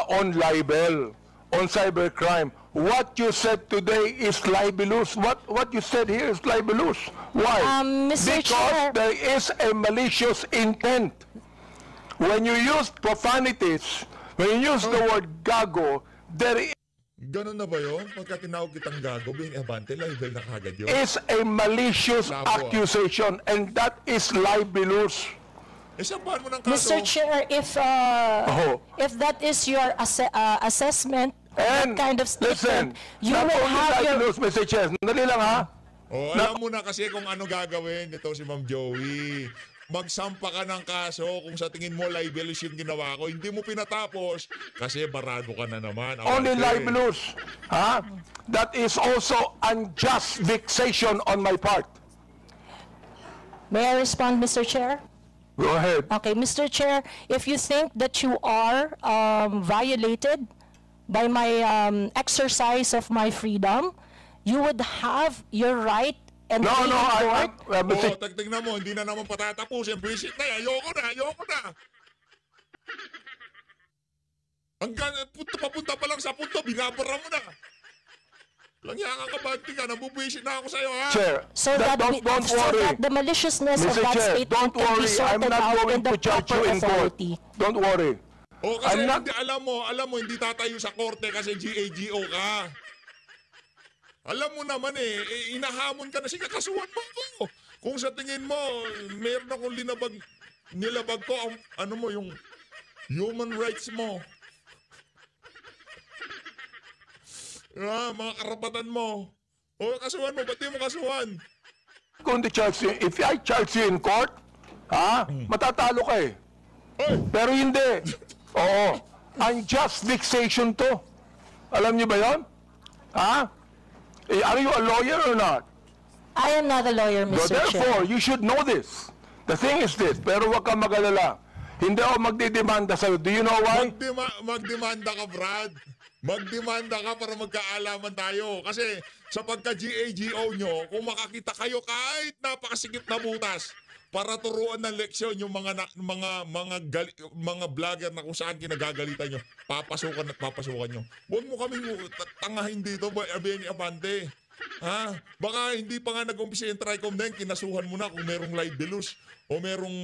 on libel, on cybercrime. What you said today is libelous. What you said here is libelous. Why? Mr. Because Chair. there is a malicious intent. When you use profanities, when you use the word gago, there Ganun na ba yun? Pagka tinawag kitang gago, being abante, libel na kagad yun. is a malicious accusation, and that is libelous. Sampahan mo ng kaso. Mr. Chair, if that is your assessment, And that kind of listen, statement, you not will only have your... libelous, Mr. Chair. Dali lang ha. Alam mo na kasi kung ano gagawin ito si Ma'am Joey. Magsampa ka ng kaso kung sa tingin mo libelous yung ginawa ko. Hindi mo pinatapos kasi barado ka na naman. Only Awarte. libelous. Ha? That is also unjust vexation on my part. May I respond, Mr. Chair? Go ahead. Okay, Mr. Chair, if you think that you are violated by my exercise of my freedom, you would have your right and No, be in court. Mr. Tignan mo, hindi na naman patatapusin. Visit na, ayoko na. Papunta pa lang sa punto, binabara mo na. Langya ka kabante ka, nabubuisit na ako sa'yo, ha? Chair, So don't so worry. that the maliciousness of Mr. that Chair, statement don't can be worry. I'm sorted not out going in the to charge you proper in court. authority. Don't worry. O kasi I'm not- hindi, alam mo, hindi tatayo sa korte kasi GAGO ka. Alam mo naman inahamon ka na, sige, kasuhan mo ako. Kung sa tingin mo, meron akong nilabag ko, yung human rights mo. Mga karapatan mo. O, kasuhan mo, ba't di mo kasuhan? Kung if I charge you in court, matatalo ka eh. Pero hindi. Oo. Unjust vexation to. Alam niyo ba yon? Are you a lawyer or not? I am not a lawyer, So Mr. Chair. therefore, you should know this. The thing is this, pero huwag kang mag-alala. Hindi ako magdidemanda sa'yo. Do you know why? Magdemanda ka, Brad. Magdemanda ka para magkaalaman tayo. Kasi sa pagka-GAGO nyo, kung makakita kayo kahit napakasikip na butas, para turuan ng leksyon yung mga vlogger na kung saan kinagagalitan nyo, papasukan at papasukan nyo. Huwag mo kaming tangahin dito, Benny Abante. Baka hindi pa nga nag-umpisa yung TRICOM na yun, kinasuhan mo na kung merong libelous o merong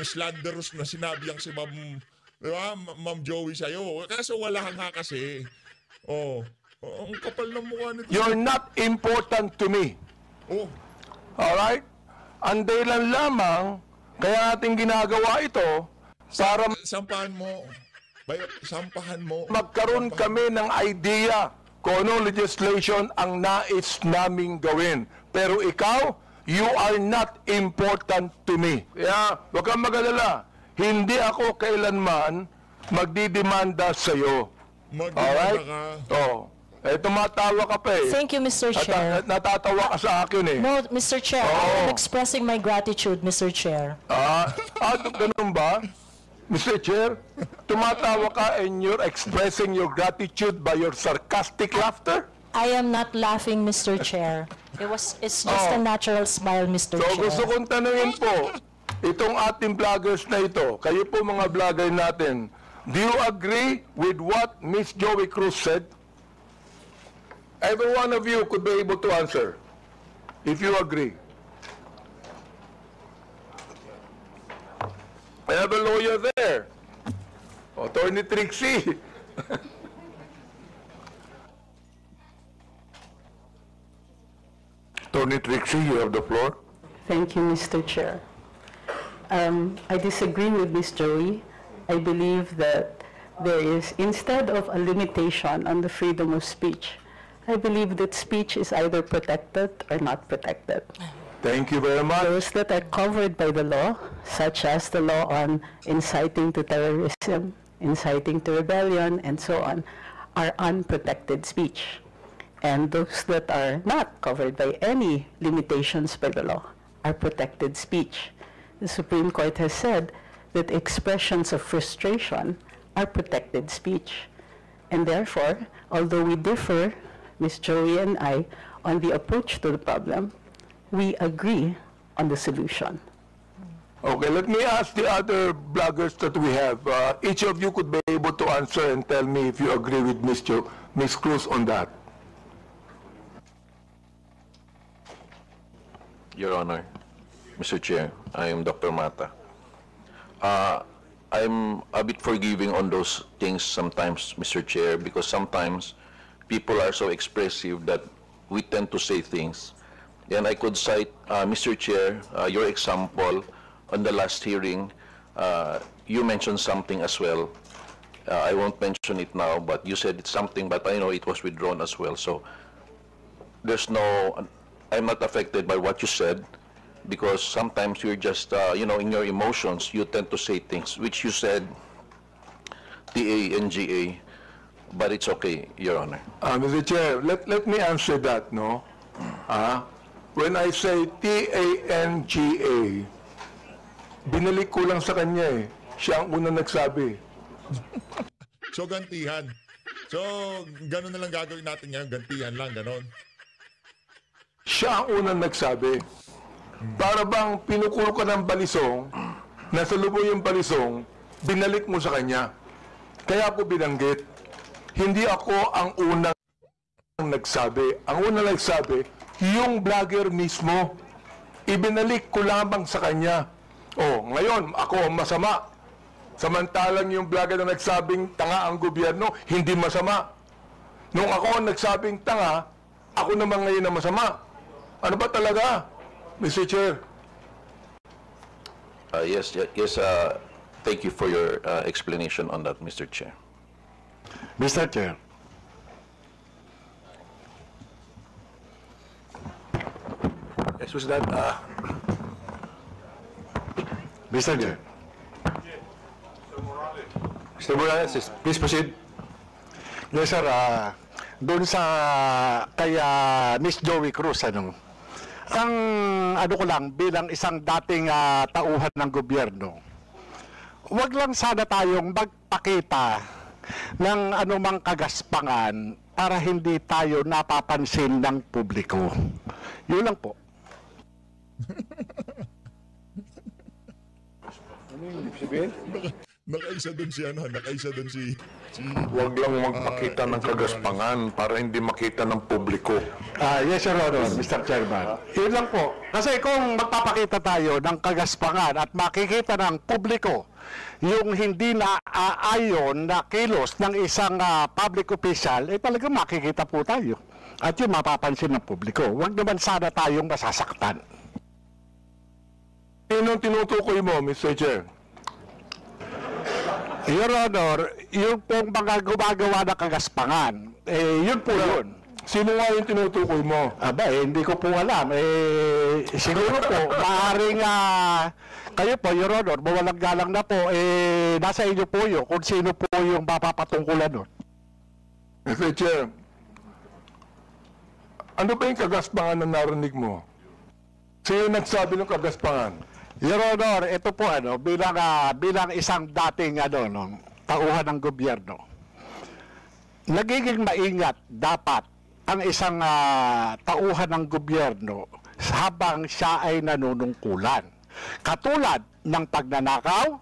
slanderous na sinabi ang si Ma'am Joey sa'yo. Kaso wala nga kasi. Ang kapal ng mukha nito. You're not important to me. Alright? Ang dahilan lamang, kaya natin ginagawa ito, para Sampahan mo. magkaroon kami ng idea kung anong legislation ang nais naming gawin. Pero ikaw, you are not important to me. Kaya, huwag kang mag-alala. Hindi ako kailanman magdidemanda sa'yo. Alright? Oh. Eh, tumatawa ka pa eh. Thank you, Mr. Chair. At natatawa ka sa akin eh. No, Mr. Chair, I am expressing my gratitude, Mr. Chair. Ganun ba? Mr. Chair, tumatawa ka and you're expressing your gratitude by your sarcastic laughter? I am not laughing, Mr. Chair. It's just a natural smile, Mr. So Chair. gusto kong tanungin po, itong ating vloggers na ito, kayo po mga vlogger natin, do you agree with what Miss Joey Cruz said? Every one of you could be able to answer, if you agree. I have a lawyer there, Attorney Trixie. Attorney Trixie, you have the floor. Thank you, Mr. Chair. I disagree with Ms. Joey. I believe that there is, instead of a limitation on the freedom of speech, I believe that speech is either protected or not protected. Thank you very much. Those that are covered by the law, such as the law on inciting to terrorism, inciting to rebellion, and so on, are unprotected speech. And those that are not covered by any limitations by the law are protected speech. The Supreme Court has said that expressions of frustration are protected speech. And therefore, although we differ, Ms. Joey and I, on the approach to the problem, we agree on the solution. Okay, let me ask the other bloggers that we have. Each of you could be able to answer and tell me if you agree with Ms. Cruz on that. Your Honor, Mr. Chair, I am Dr. Mata. I'm a bit forgiving on those things sometimes, Mr. Chair, because sometimes people are so expressive that we tend to say things. And I could cite, Mr. Chair, your example on the last hearing. You mentioned something as well. I won't mention it now, but you said it's something, but I know it was withdrawn as well. So there's no, I'm not affected by what you said, because sometimes you're just, in your emotions, you tend to say things, which you said, TANGA, but it's okay, Your Honor. Mr. Chair, let me answer that, no? When I say TANGA, binalik ko lang sa kanya eh. Siya ang unang nagsabi. So, gantihan. So, ganun na lang gagawin natin ngayon. Gantihan lang, ganon. Siya ang unang nagsabi. Para bang pinukulo ka ng balisong, nasa lubo yung balisong, binalik mo sa kanya. Kaya ako binanggit, hindi ako ang unang nagsabi. Ang unang nagsabi, yung vlogger mismo. Ibinalik ko lamang sa kanya. Oh, ngayon, ako ang masama. Samantalang yung vlogger na nagsabing tanga ang gobyerno, hindi masama. Nung ako ang nagsabing tanga, ako naman ngayon ang masama. Ano ba talaga, Mr. Chair? Yes, thank you for your explanation on that, Mr. Chair. Mr. Chair. Yes, was that, Mr. Chair. Mr. Morales, please proceed. Yes, sir. Doon sa kay Miss Joey Cruz, ang ko lang bilang isang dating tauhan ng gobyerno, wag lang sana tayong magpakita ng anumang kagaspangan para hindi tayo napapansin ng publiko. Yun lang po. Ano yung ibig sabihin? Nakaisa doon si nakaisa doon si... Huwag lang magpakita ng kagaspangan para hindi makita ng publiko. Yes, Your Honor, Mr. Chairman. Yun lang po. Kasi kung magpapakita tayo ng kagaspangan at makikita ng publiko yung hindi na ayon na kilos ng isang public official, talagang makikita po tayo. At yun mapapansin ng publiko. Huwag naman sana tayong masasaktan. Yun ang tinutukoy mo, Mr. Chair. Your Honor, yung pong mga gumagawa ng kagaspangan, yun po yun. Sino nga yung tinutukoy mo? Aba, hindi ko po alam. Siguro po, maaaring kayo po, Your Honor, mawalang galang na po, nasa inyo po yun kung sino po yung mapapatungkulan nun. Mr. Chair, ano ba yung kagaspangan na narinig mo? Sino nagsabi ng kagaspangan? Your Honor, ito po bilang isang dating tauhan ng gobyerno. Nagiging maingat dapat ang isang tauhan ng gobyerno habang siya ay nanunungkulan. Katulad ng pagnanakaw,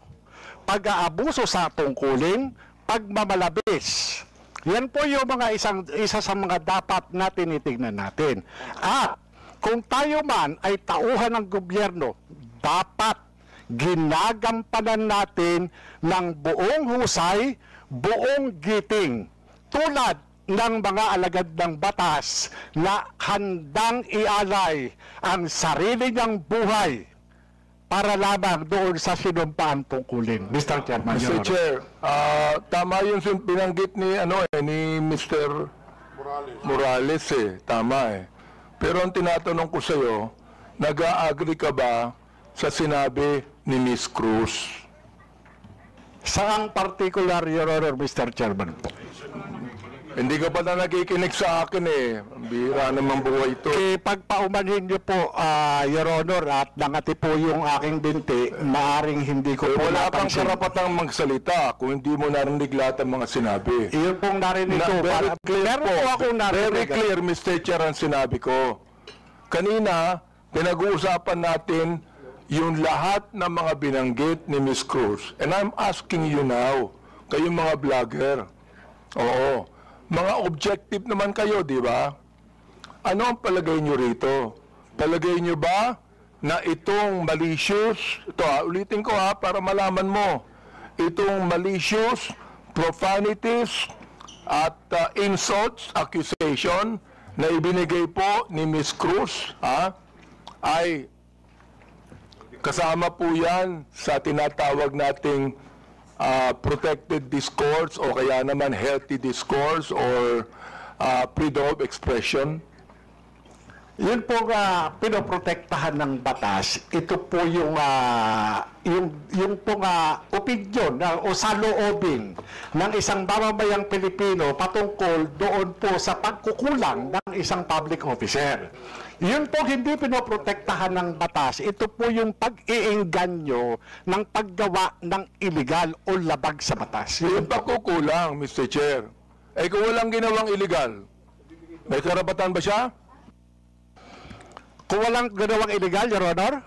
pag-aabuso sa tungkulin, pagmamalabis. Yan po yung isa sa mga dapat na tinitingnan natin. At kung tayo man ay tauhan ng gobyerno, dapat ginagampanan natin ng buong husay, buong giting, tulad ng mga alagad ng batas na handang ialay ang sarili niyang buhay para lamang doon sa sinumpaang tungkulin. Mr. Chairman, Mr. Chair, tama yung binanggit ni Mr. Morales tama Pero ang tinatanong ko sa iyo, nag-a-agree ka ba sa sinabi ni Ms. Cruz? Saang particular, Your Honor, Mr. Chairman po? Hindi ka pa na nakikinig sa akin Bira naman buhay ito. Pagpaumanhin niyo po, Your Honor, at nangati po yung aking binti, maaring hindi ko po wala kang napansin. karapatang magsalita kung hindi mo narinig lahat ng mga sinabi. Iyon pong narinig ko. Very clear, Mr. Chair, ang sinabi ko. Kanina, pinag-uusapan natin yung lahat ng mga binanggit ni Ms. Cruz. And I'm asking you now, kayong mga vlogger, oo, mga objective naman kayo, di ba? Ano ang palagay nyo rito? Palagay nyo ba na itong malicious, ulitin ko para malaman mo, itong malicious, profanities, at insults, accusation, na ibinigay po ni Ms. Cruz, ay kasama po yan sa tinatawag nating protected discourse o kaya naman healthy discourse or freedom of expression? Yun po pinoprotektahan ng batas. Ito po yung pong opinion o saloobin ng isang mamamayang Pilipino patungkol doon po sa pagkukulang ng isang public officer. Yun po hindi pinoprotektahan ng batas. Ito po yung pag-iengganyo ng paggawa ng illegal o labag sa batas. Yung pagkukulang, Mr. Chair, kung walang ginawang illegal, may karapatan ba siya? Kung walang ginawang illegal, Your Honor?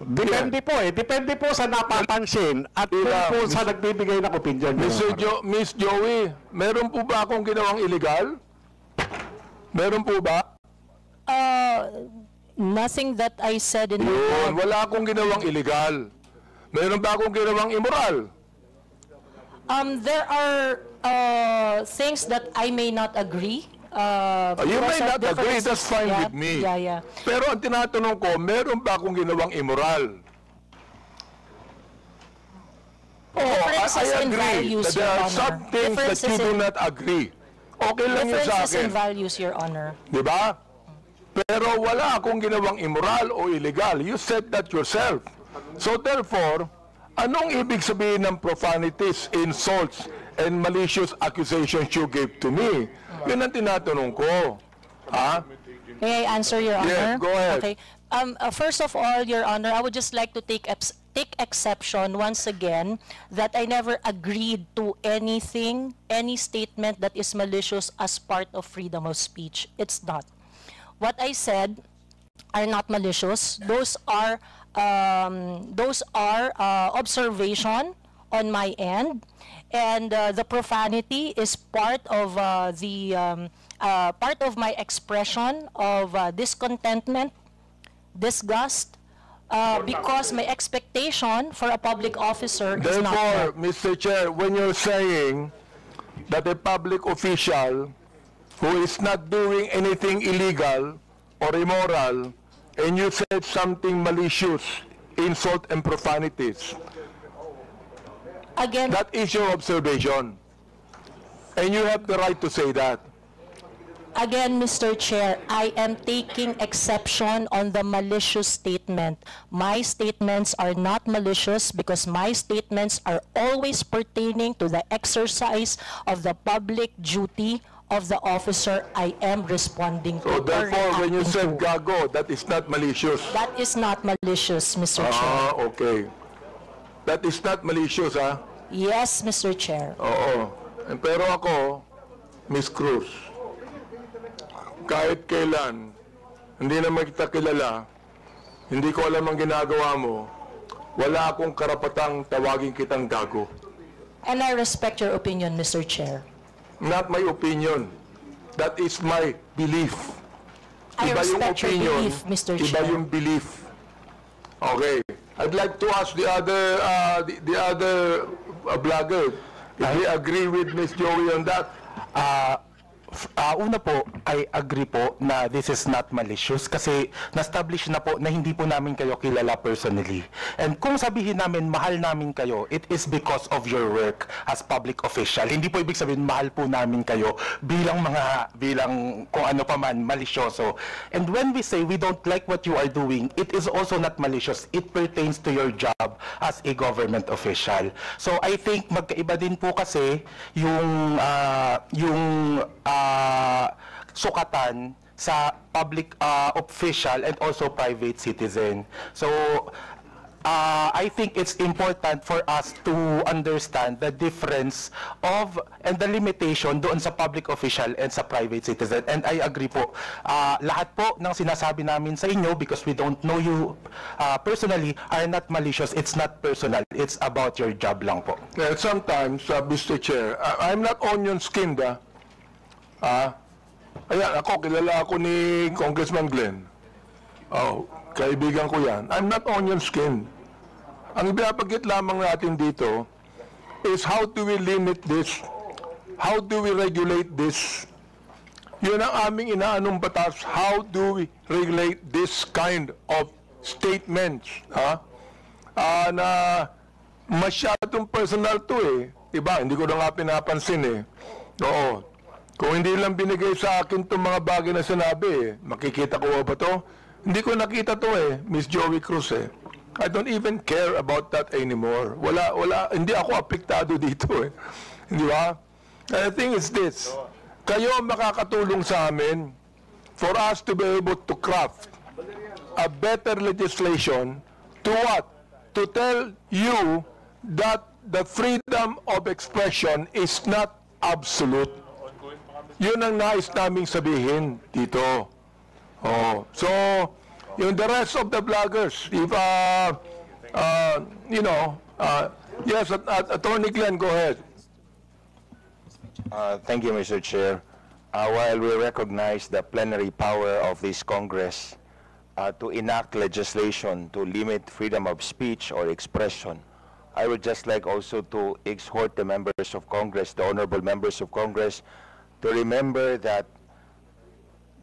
Depende po Depende po sa napapansin at po sa nagbibigay ng opinion. Miss Joey, meron po ba akong ginawang illegal? Meron po ba? Nothing that I said in wala akong ginawang illegal. Meron ba akong ginawang immoral? There are things that I may not agree. You may not agree, that's fine with me. Yeah. Pero ang tinatanong ko, meron ba akong ginawang immoral? Differences I in agree values, that there Your are Honor. some things that you do not agree. Okay lang yun sa Differences in akin. values, Your Honor. Di ba? Pero wala akong ginawang immoral o illegal. You said that yourself. So therefore, anong ibig sabihin ng profanities, insults, and malicious accusations you gave to me? Yun ang tinatanong ko. May I answer, Your Honor? Yes, go ahead. Okay. First of all, Your Honor, I would just like to take exception once again that I never agreed to anything, any statement that is malicious as part of freedom of speech. It's not. What I said are not malicious. Those are observation on my end, and the profanity is part of part of my expression of discontentment, disgust, because my expectation for a public officer is not Therefore, met. Mr. Chair, when you're saying that a public official who is not doing anything illegal or immoral, and you said something malicious, insult and profanities, Again, that is your observation. And you have the right to say that. Again, Mr. Chair, I am taking exception on the malicious statement. My statements are not malicious because my statements are always pertaining to the exercise of the public duty of the officer I am responding to. So therefore, when you reacting said to. gago, that is not malicious. That is not malicious, Mr. Chair. Okay. That is not malicious, ha? Yes, Mr. Chair. Oo. Pero ako, Miss Cruz, kahit kailan, hindi naman kita kilala, hindi ko alam ang ginagawa mo, wala akong karapatang tawagin kitang gago. And I respect your opinion, Mr. Chair. Not my opinion. That is my belief. I Iba yung respect your opinion, belief, Mr. iba Chair. yung belief. Okay. I'd like to ask the other vlogger if they agree with Miss Joey on that. Una po, I agree po na this is not malicious kasi na-establish na po na hindi po namin kayo kilala personally. And kung sabihin namin mahal namin kayo, it is because of your work as public official. Hindi po ibig sabihin mahal po namin kayo bilang kung ano pa man, malisyoso. And when we say we don't like what you are doing, it is also not malicious. It pertains to your job as a government official. So I think magkaiba din po kasi yung sukatan sa public official and also private citizen. So, I think it's important for us to understand the difference of and the limitation doon sa public official and sa private citizen. And I agree po. Lahat po ng sinasabi namin sa inyo, because we don't know you personally, are not malicious. It's not personal. It's about your job lang po. Sometimes, Mr. Chair, I'm not onion-skinned, ayan, ako, kilala ako ni Congressman Glenn. Oh, kaibigan ko yan. I'm not onion-skinned. Ang binabagit lamang natin dito is how do we limit this? How do we regulate this? Yun ang aming inaanong batas. How do we regulate this kind of statements? Na masyadong personal to eh. Diba? Hindi ko na nga pinapansin eh. Oo. Kung hindi lang binigay sa akin itong mga bagay na sinabi, makikita ko ba to? Hindi ko nakita to eh, Miss Joey Cruz eh. I don't even care about that anymore. Hindi ako apektado dito eh. Di ba? And the thing is this, kayo makakatulong sa amin for us to be able to craft a better legislation to what? To tell you that the freedom of expression is not absolute. Yun ang nais naming sabihin dito. Oh, so, yung the rest of the vloggers, if, yes, Attorney Glenn, go ahead. Thank you, Mr. Chair. While we recognize the plenary power of this Congress to enact legislation to limit freedom of speech or expression, I would just like also to exhort the members of Congress, the honorable members of Congress, to remember that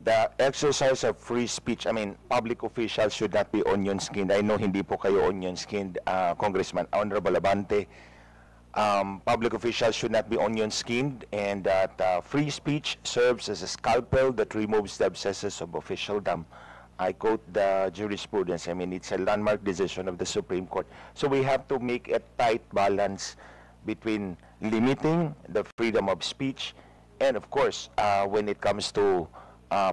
the exercise of free speech, public officials should not be onion-skinned. I know hindi po kayo onion-skinned, Congressman Honorable Abante. Public officials should not be onion-skinned, and that free speech serves as a scalpel that removes the abscesses of officialdom. I quote the jurisprudence. It's a landmark decision of the Supreme Court. So we have to make a tight balance between limiting the freedom of speech and, of course, when it comes to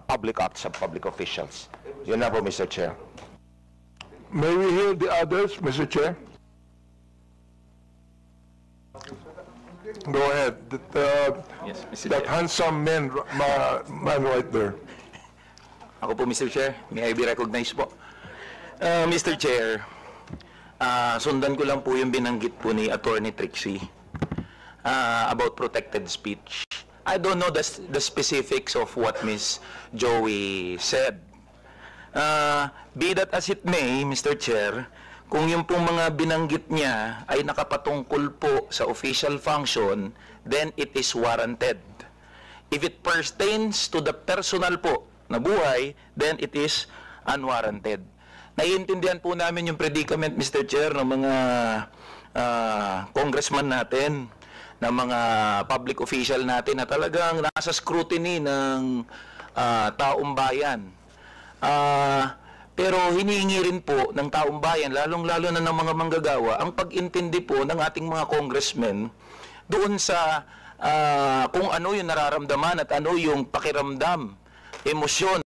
public acts of public officials. Yun na po, Mr. Chair. May we hear the others, Mr. Chair? Go ahead. Yes, Mr. That Chair. handsome man right there. Ako po, Mr. Chair. May I be recognized po? Mr. Chair, sundan ko lang po yung binanggit po ni Attorney Trixie about protected speech. I don't know the specifics of what Ms. Joey said. Be that as it may, Mr. Chair, kung yung pong mga binanggit niya ay nakapatungkol po sa official function, then it is warranted. If it pertains to the personal po na buhay, then it is unwarranted. Naiintindihan po namin yung predicament, Mr. Chair, ng mga congressman natin ng mga public official natin na talagang nasa scrutiny ng taong bayan. Pero hinihingi rin po ng taong bayan, lalong-lalo na ng mga manggagawa, ang pag-intindi po ng ating mga congressmen doon sa kung ano yung nararamdaman at ano yung pakiramdam, emosyon.